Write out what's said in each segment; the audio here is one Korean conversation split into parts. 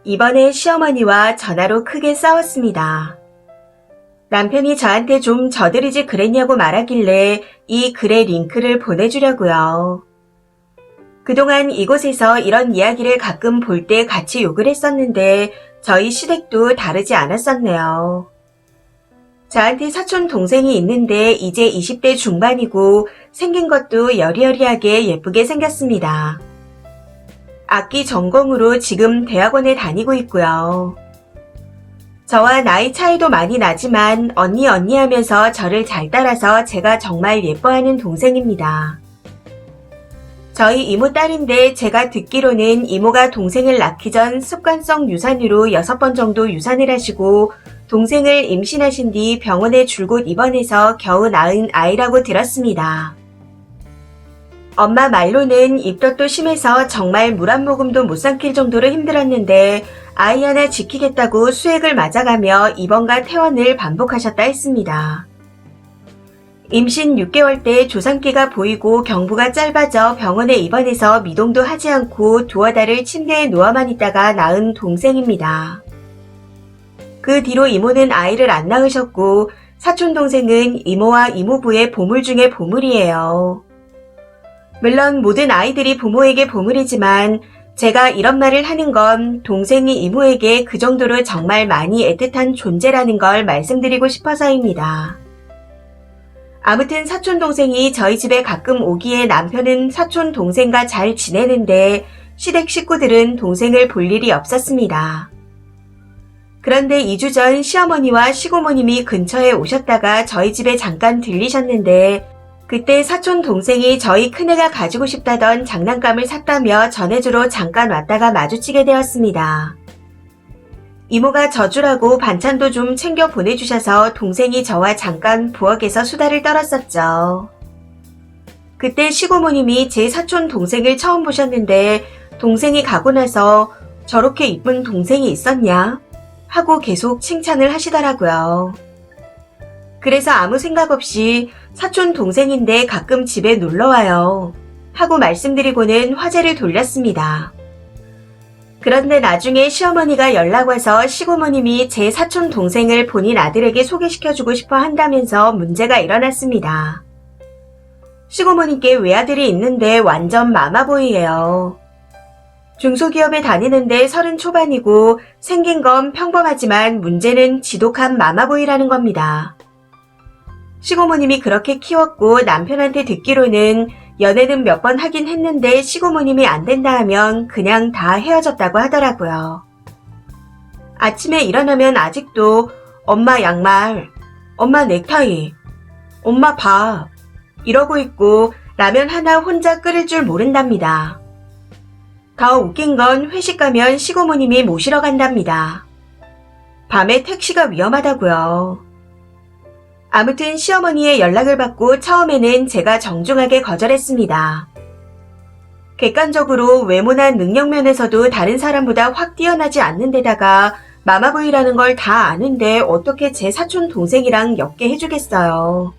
이번에 시어머니와 전화로 크게 싸웠습니다. 남편이 저한테 좀 저들이지 그랬냐고 말하길래 이 글의 링크를 보내주려고요. 그동안 이곳에서 이런 이야기를 가끔 볼 때 같이 욕을 했었는데 저희 시댁도 다르지 않았었네요. 저한테 사촌 동생이 있는데 이제 20대 중반이고 생긴 것도 여리여리하게 예쁘게 생겼습니다. 악기 전공으로 지금 대학원에 다니고 있고요. 저와 나이 차이도 많이 나지만 언니 하면서 저를 잘 따라서 제가 정말 예뻐하는 동생입니다. 저희 이모 딸인데 제가 듣기로는 이모가 동생을 낳기 전 습관성 유산으로 6번 정도 유산을 하시고 동생을 임신하신 뒤 병원에 줄곧 입원해서 겨우 낳은 아이라고 들었습니다. 엄마 말로는 입덧도 심해서 정말 물 한 모금도 못 삼킬 정도로 힘들었는데 아이 하나 지키겠다고 수액을 맞아가며 입원과 퇴원을 반복하셨다 했습니다. 임신 6개월 때 조상기가 보이고 경부가 짧아져 병원에 입원해서 미동도 하지 않고 두어 달을 침대에 누워만 있다가 낳은 동생입니다. 그 뒤로 이모는 아이를 안 낳으셨고 사촌동생은 이모와 이모부의 보물 중에 보물이에요. 물론 모든 아이들이 부모에게 보물이지만 제가 이런 말을 하는 건 동생이 이모에게 그 정도로 정말 많이 애틋한 존재라는 걸 말씀드리고 싶어서입니다. 아무튼 사촌동생이 저희 집에 가끔 오기에 남편은 사촌동생과 잘 지내는데 시댁 식구들은 동생을 볼 일이 없었습니다. 그런데 2주 전 시어머니와 시고모님이 근처에 오셨다가 저희 집에 잠깐 들리셨는데 그때 사촌동생이 저희 큰애가 가지고 싶다던 장난감을 샀다며 전해주러 잠깐 왔다가 마주치게 되었습니다. 이모가 져주라고 반찬도 좀 챙겨 보내주셔서 동생이 저와 잠깐 부엌에서 수다를 떨었었죠. 그때 시고모님이 제 사촌 동생을 처음 보셨는데 동생이 가고 나서 저렇게 이쁜 동생이 있었냐? 하고 계속 칭찬을 하시더라고요. 그래서 아무 생각 없이 사촌 동생인데 가끔 집에 놀러와요. 하고 말씀드리고는 화제를 돌렸습니다. 그런데 나중에 시어머니가 연락와서 시고모님이 제 사촌 동생을 본인 아들에게 소개시켜주고 싶어 한다면서 문제가 일어났습니다. 시고모님께 외아들이 있는데 완전 마마보이예요. 중소기업에 다니는데 30 초반이고 생긴 건 평범하지만 문제는 지독한 마마보이라는 겁니다. 시고모님이 그렇게 키웠고 남편한테 듣기로는 연애는 몇 번 하긴 했는데 시고모님이 안 된다 하면 그냥 다 헤어졌다고 하더라고요. 아침에 일어나면 아직도 엄마 양말, 엄마 넥타이, 엄마 밥 이러고 있고 라면 하나 혼자 끓일 줄 모른답니다. 더 웃긴 건 회식 가면 시고모님이 모시러 간답니다. 밤에 택시가 위험하다고요. 아무튼 시어머니의 연락을 받고 처음에는 제가 정중하게 거절했습니다. 객관적으로 외모나 능력 면에서도 다른 사람보다 확 뛰어나지 않는 데다가 마마보이라는 걸 다 아는데 어떻게 제 사촌 동생이랑 엮게 해주겠어요.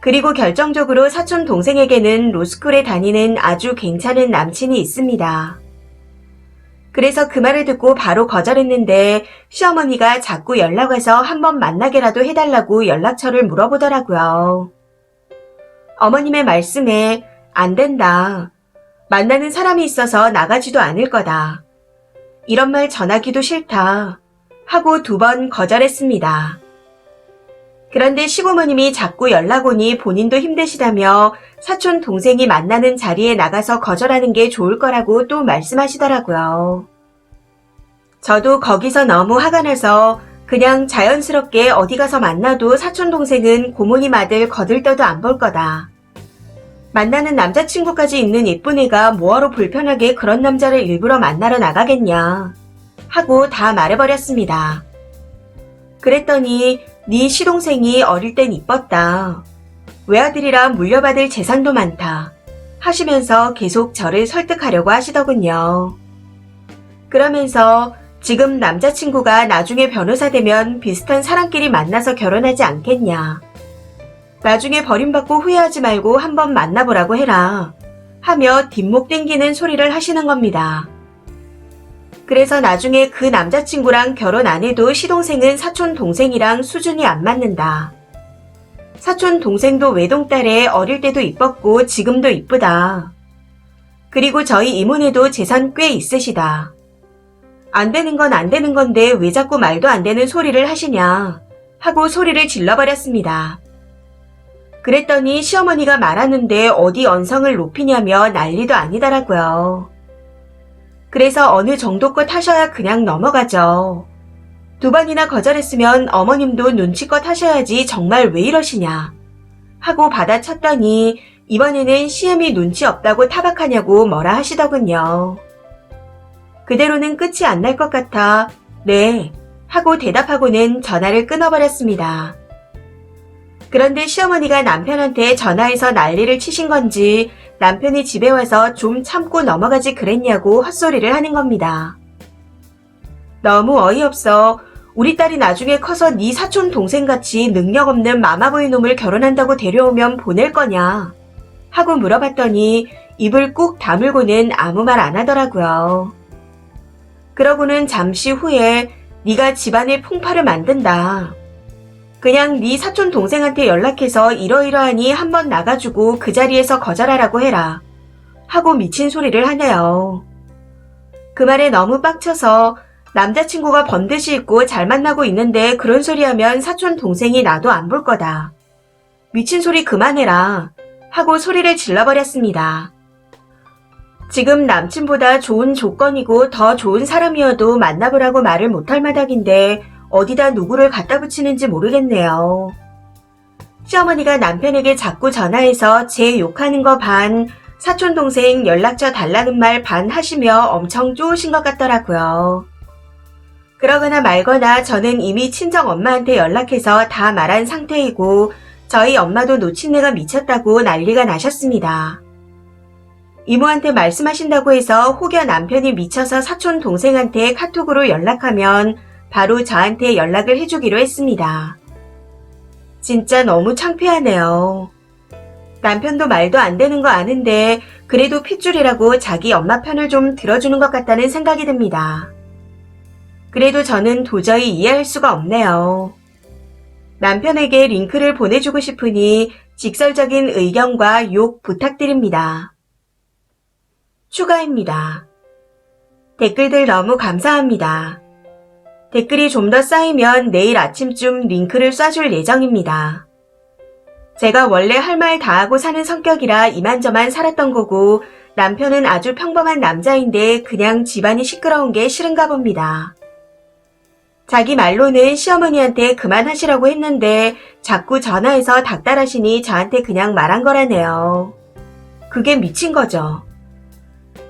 그리고 결정적으로 사촌 동생에게는 로스쿨에 다니는 아주 괜찮은 남친이 있습니다. 그래서 그 말을 듣고 바로 거절했는데 시어머니가 자꾸 연락와서 한번 만나게라도 해달라고 연락처를 물어보더라고요. 어머님의 말씀에 안 된다. 만나는 사람이 있어서 나가지도 않을 거다. 이런 말 전하기도 싫다. 하고 2번 거절했습니다. 그런데 시고모님이 자꾸 연락 오니 본인도 힘드시다며 사촌 동생이 만나는 자리에 나가서 거절하는 게 좋을 거라고 또 말씀하시더라고요. 저도 거기서 너무 화가 나서 그냥 자연스럽게 어디 가서 만나도 사촌 동생은 고모님 아들 거들떠도 안 볼 거다. 만나는 남자친구까지 있는 예쁜 애가 뭐하러 불편하게 그런 남자를 일부러 만나러 나가겠냐 하고 다 말해버렸습니다. 그랬더니 네 시동생이 어릴 땐 이뻤다. 외아들이라 물려받을 재산도 많다. 하시면서 계속 저를 설득하려고 하시더군요. 그러면서 지금 남자친구가 나중에 변호사 되면 비슷한 사람끼리 만나서 결혼하지 않겠냐. 나중에 버림받고 후회하지 말고 한번 만나보라고 해라. 하며 뒷목 땡기는 소리를 하시는 겁니다. 그래서 나중에 그 남자친구랑 결혼 안 해도 시동생은 사촌 동생이랑 수준이 안 맞는다. 사촌 동생도 외동딸에 어릴 때도 이뻤고 지금도 이쁘다. 그리고 저희 이모네도 재산 꽤 있으시다. 안 되는 건 안 되는 건데 왜 자꾸 말도 안 되는 소리를 하시냐 하고 소리를 질러버렸습니다. 그랬더니 시어머니가 말하는데 어디 언성을 높이냐며 난리도 아니더라고요. 그래서 어느 정도껏 하셔야 그냥 넘어가죠. 2번이나 거절했으면 어머님도 눈치껏 하셔야지 정말 왜 이러시냐 하고 받아쳤더니 이번에는 시엠이 눈치 없다고 타박하냐고 뭐라 하시더군요. 그대로는 끝이 안 날 것 같아 네 하고 대답하고는 전화를 끊어버렸습니다. 그런데 시어머니가 남편한테 전화해서 난리를 치신 건지 남편이 집에 와서 좀 참고 넘어가지 그랬냐고 헛소리를 하는 겁니다. 너무 어이없어. 우리 딸이 나중에 커서 네 사촌 동생같이 능력 없는 마마보이 놈을 결혼한다고 데려오면 보낼 거냐 하고 물어봤더니 입을 꾹 다물고는 아무 말 안 하더라고요. 그러고는 잠시 후에 네가 집안의 풍파를 만든다. 그냥 네 사촌 동생한테 연락해서 이러이러하니 한번 나가주고 그 자리에서 거절하라고 해라 하고 미친 소리를 하네요. 그 말에 너무 빡쳐서 남자친구가 번듯이 있고 잘 만나고 있는데 그런 소리 하면 사촌 동생이 나도 안 볼 거다. 미친 소리 그만해라 하고 소리를 질러버렸습니다. 지금 남친보다 좋은 조건이고 더 좋은 사람이어도 만나보라고 말을 못할 마당인데 어디다 누구를 갖다 붙이는지 모르겠네요. 시어머니가 남편에게 자꾸 전화해서 제 욕하는 거 반, 사촌동생 연락처 달라는 말 반 하시며 엄청 쪼으신 것 같더라고요. 그러거나 말거나 저는 이미 친정 엄마한테 연락해서 다 말한 상태이고 저희 엄마도 노친내가 미쳤다고 난리가 나셨습니다. 이모한테 말씀하신다고 해서 혹여 남편이 미쳐서 사촌 동생한테 카톡으로 연락하면 바로 저한테 연락을 해주기로 했습니다. 진짜 너무 창피하네요. 남편도 말도 안 되는 거 아는데 그래도 핏줄이라고 자기 엄마 편을 좀 들어주는 것 같다는 생각이 듭니다. 그래도 저는 도저히 이해할 수가 없네요. 남편에게 링크를 보내주고 싶으니 직설적인 의견과 욕 부탁드립니다. 추가입니다. 댓글들 너무 감사합니다. 댓글이 좀 더 쌓이면 내일 아침쯤 링크를 쏴줄 예정입니다. 제가 원래 할 말 다 하고 사는 성격이라 이만저만 살았던 거고 남편은 아주 평범한 남자인데 그냥 집안이 시끄러운 게 싫은가 봅니다. 자기 말로는 시어머니한테 그만하시라고 했는데 자꾸 전화해서 닥달하시니 저한테 그냥 말한 거라네요. 그게 미친 거죠.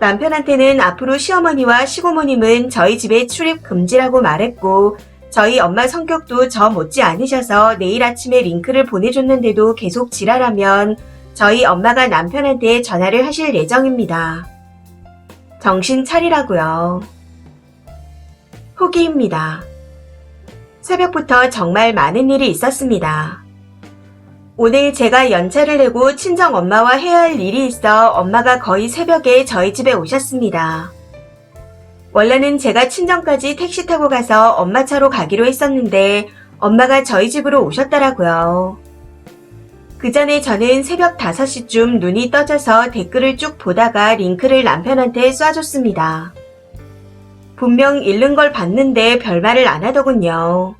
남편한테는 앞으로 시어머니와 시고모님은 저희 집에 출입 금지라고 말했고 저희 엄마 성격도 저 못지 않으셔서 내일 아침에 링크를 보내줬는데도 계속 지랄하면 저희 엄마가 남편한테 전화를 하실 예정입니다. 정신 차리라고요. 후기입니다. 새벽부터 정말 많은 일이 있었습니다. 오늘 제가 연차를 내고 친정 엄마와 해야 할 일이 있어 엄마가 거의 새벽에 저희 집에 오셨습니다. 원래는 제가 친정까지 택시 타고 가서 엄마 차로 가기로 했었는데 엄마가 저희 집으로 오셨더라고요. 그 전에 저는 새벽 5시쯤 눈이 떠져서 댓글을 쭉 보다가 링크를 남편한테 쏴줬습니다. 분명 읽는 걸 봤는데 별말을 안 하더군요.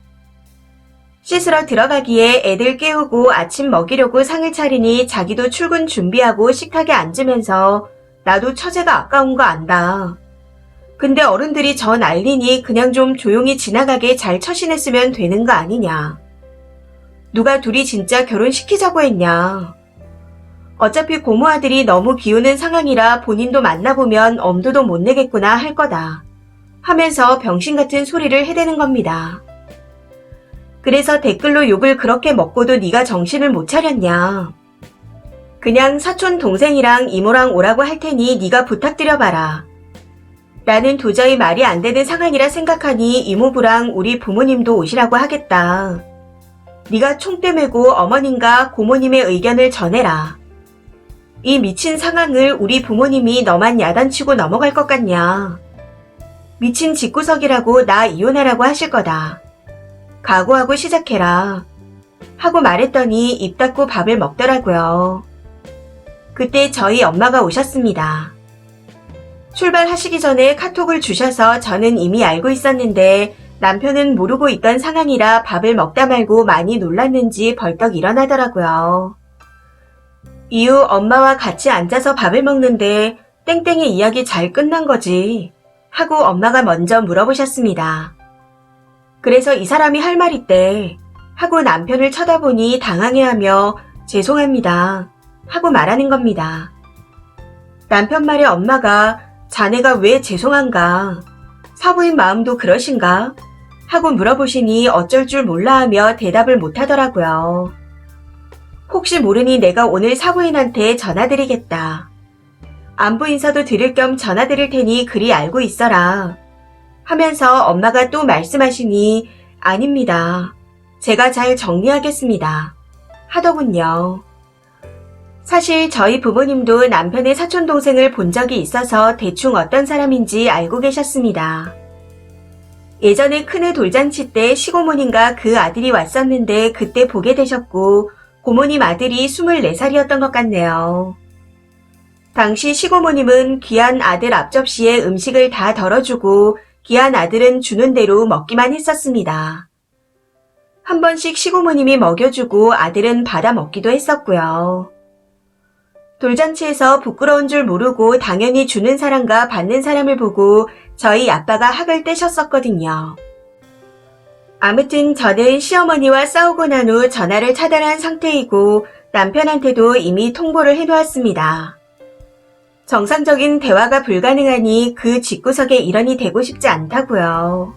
씻으러 들어가기에 애들 깨우고 아침 먹이려고 상을 차리니 자기도 출근 준비하고 식탁에 앉으면서 나도 처제가 아까운 거 안다. 근데 어른들이 저 난리니 그냥 좀 조용히 지나가게 잘 처신했으면 되는 거 아니냐. 누가 둘이 진짜 결혼시키자고 했냐. 어차피 고모 아들이 너무 기우는 상황이라 본인도 만나보면 엄두도 못 내겠구나 할 거다. 하면서 병신 같은 소리를 해대는 겁니다. 그래서 댓글로 욕을 그렇게 먹고도 네가 정신을 못 차렸냐. 그냥 사촌 동생이랑 이모랑 오라고 할 테니 네가 부탁드려봐라. 나는 도저히 말이 안 되는 상황이라 생각하니 이모부랑 우리 부모님도 오시라고 하겠다. 네가 총대 메고 어머님과 고모님의 의견을 전해라. 이 미친 상황을 우리 부모님이 너만 야단치고 넘어갈 것 같냐. 미친 집구석이라고 나 이혼하라고 하실 거다. 각오하고 시작해라. 하고 말했더니 입 닫고 밥을 먹더라고요. 그때 저희 엄마가 오셨습니다. 출발하시기 전에 카톡을 주셔서 저는 이미 알고 있었는데 남편은 모르고 있던 상황이라 밥을 먹다 말고 많이 놀랐는지 벌떡 일어나더라고요. 이후 엄마와 같이 앉아서 밥을 먹는데 땡땡이 이야기 잘 끝난 거지 하고 엄마가 먼저 물어보셨습니다. 그래서 이 사람이 할 말 있대 하고 남편을 쳐다보니 당황해하며 죄송합니다 하고 말하는 겁니다. 남편 말에 엄마가 자네가 왜 죄송한가? 사부인 마음도 그러신가? 하고 물어보시니 어쩔 줄 몰라 하며 대답을 못하더라고요. 혹시 모르니 내가 오늘 사부인한테 전화드리겠다. 안부 인사도 드릴 겸 전화드릴 테니 그리 알고 있어라. 하면서 엄마가 또 말씀하시니 아닙니다. 제가 잘 정리하겠습니다. 하더군요. 사실 저희 부모님도 남편의 사촌동생을 본 적이 있어서 대충 어떤 사람인지 알고 계셨습니다. 예전에 큰애 돌잔치 때 시고모님과 그 아들이 왔었는데 그때 보게 되셨고 고모님 아들이 24살이었던 것 같네요. 당시 시고모님은 귀한 아들 앞접시에 음식을 다 덜어주고 귀한 아들은 주는 대로 먹기만 했었습니다. 한 번씩 시고모님이 먹여주고 아들은 받아 먹기도 했었고요. 돌잔치에서 부끄러운 줄 모르고 당연히 주는 사람과 받는 사람을 보고 저희 아빠가 학을 떼셨었거든요. 아무튼 저는 시어머니와 싸우고 난 후 전화를 차단한 상태이고 남편한테도 이미 통보를 해놓았습니다. 정상적인 대화가 불가능하니 그 집구석의 일원이 되고 싶지 않다고요.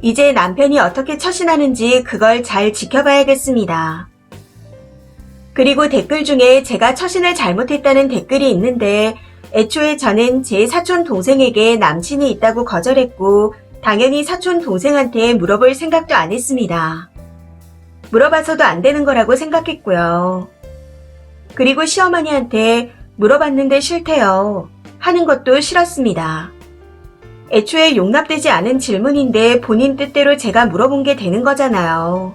이제 남편이 어떻게 처신하는지 그걸 잘 지켜봐야겠습니다. 그리고 댓글 중에 제가 처신을 잘못했다는 댓글이 있는데 애초에 저는 제 사촌 동생에게 남친이 있다고 거절했고 당연히 사촌 동생한테 물어볼 생각도 안 했습니다. 물어봐서도 안 되는 거라고 생각했고요. 그리고 시어머니한테 물어봤는데 싫대요 하는 것도 싫었습니다. 애초에 용납되지 않은 질문인데 본인 뜻대로 제가 물어본 게 되는 거잖아요.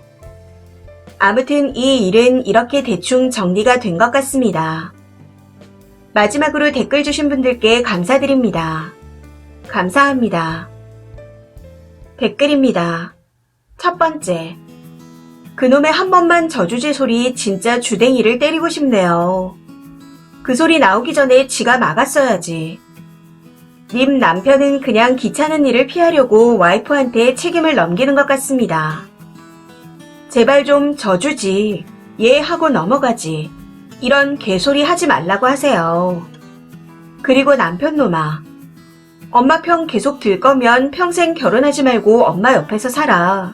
아무튼 이 일은 이렇게 대충 정리가 된 것 같습니다. 마지막으로 댓글 주신 분들께 감사드립니다. 감사합니다. 댓글입니다. 첫 번째. 그놈의 한 번만 저주지 소리 진짜 주댕이를 때리고 싶네요. 그 소리 나오기 전에 지가 막았어야지. 님 남편은 그냥 귀찮은 일을 피하려고 와이프한테 책임을 넘기는 것 같습니다. 제발 좀 져주지. 예 하고 넘어가지. 이런 개소리 하지 말라고 하세요. 그리고 남편 놈아. 엄마 편 계속 들 거면 평생 결혼하지 말고 엄마 옆에서 살아.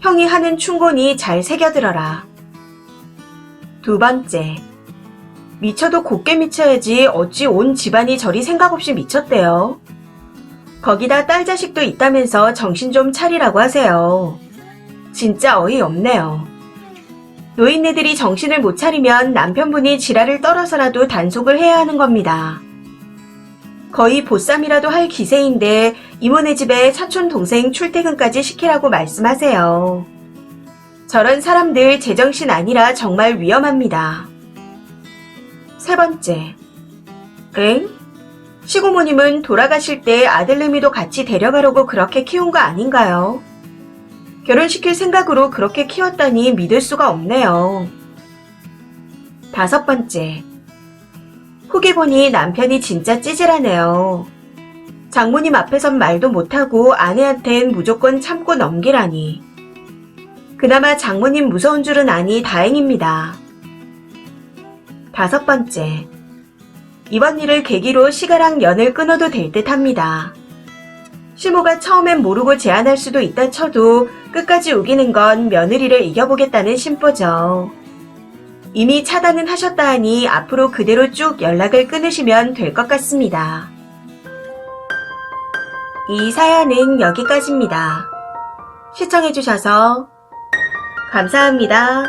형이 하는 충고니 잘 새겨들어라. 두 번째. 미쳐도 곱게 미쳐야지 어찌 온 집안이 저리 생각 없이 미쳤대요. 거기다 딸 자식도 있다면서 정신 좀 차리라고 하세요. 진짜 어이없네요. 노인네들이 정신을 못 차리면 남편분이 지랄을 떨어서라도 단속을 해야 하는 겁니다. 거의 보쌈이라도 할 기세인데 이모네 집에 사촌 동생 출퇴근까지 시키라고 말씀하세요. 저런 사람들 제정신 아니라 정말 위험합니다. 세 번째. 엥? 시고모님은 돌아가실 때 아들내미도 같이 데려가려고 그렇게 키운 거 아닌가요? 결혼시킬 생각으로 그렇게 키웠다니 믿을 수가 없네요. 다섯 번째. 후기 보니 남편이 진짜 찌질하네요. 장모님 앞에선 말도 못하고 아내한텐 무조건 참고 넘기라니. 그나마 장모님 무서운 줄은 아니 다행입니다. 다섯 번째. 이번 일을 계기로 시가랑 연을 끊어도 될 듯 합니다. 시모가 처음엔 모르고 제안할 수도 있다 쳐도 끝까지 우기는 건 며느리를 이겨보겠다는 심보죠. 이미 차단은 하셨다 하니 앞으로 그대로 쭉 연락을 끊으시면 될 것 같습니다. 이 사연은 여기까지입니다. 시청해주셔서 감사합니다.